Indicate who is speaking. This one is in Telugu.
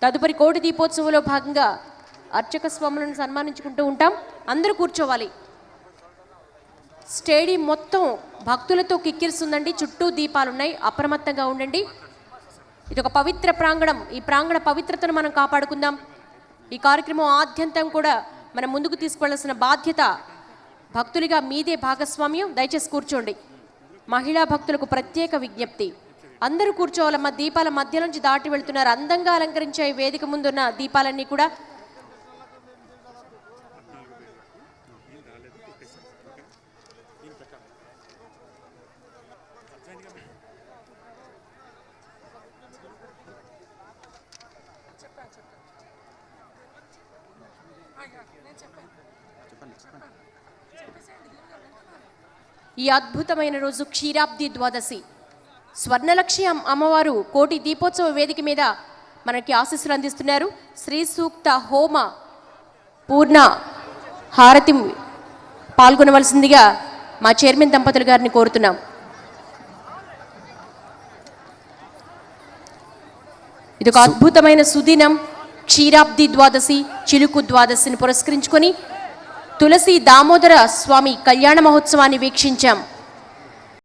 Speaker 1: తదుపరి కోటి దీపోత్సవంలో భాగంగా అర్చక స్వాములను సన్మానించుకుంటూ ఉంటాం. అందరూ కూర్చోవాలి. స్టేడియం మొత్తం భక్తులతో కిక్కిరిస్తుందండి. చుట్టూ దీపాలున్నాయి, అప్రమత్తంగా ఉండండి. ఇది ఒక పవిత్ర ప్రాంగణం. ఈ ప్రాంగణ పవిత్రతను మనం కాపాడుకుందాం. ఈ కార్యక్రమం ఆద్యంతం కూడా మనం ముందుకు తీసుకువెళ్లాల్సిన బాధ్యత భక్తులుగా మీదే భాగస్వామ్యం. దయచేసి కూర్చోండి. మహిళా భక్తులకు ప్రత్యేక విజ్ఞప్తి, అందరూ కూర్చోవాలమ్మ. దీపాల మధ్య నుంచి దాటి వెళ్తున్నారు. అందంగా అలంకరించే వేదిక ముందున్న దీపాలన్నీ కూడా ఈ అద్భుతమైన రోజు క్షీరాబ్ది ద్వాదశి. స్వర్ణలక్ష్మి అమ్మవారు కోటి దీపోత్సవ వేదిక మీద మనకి ఆశీస్సులు అందిస్తున్నారు. శ్రీ సూక్త హోమ పూర్ణ హారతి పాల్గొనవలసిందిగా మా చైర్మన్ దంపతులు గారిని కోరుతున్నాం. ఇది ఒక అద్భుతమైన సుదినం. క్షీరాబ్ది ద్వాదశి, చిలుకు ద్వాదశిని పురస్కరించుకొని తులసి దామోదర స్వామి కళ్యాణ మహోత్సవాన్ని వీక్షించాం.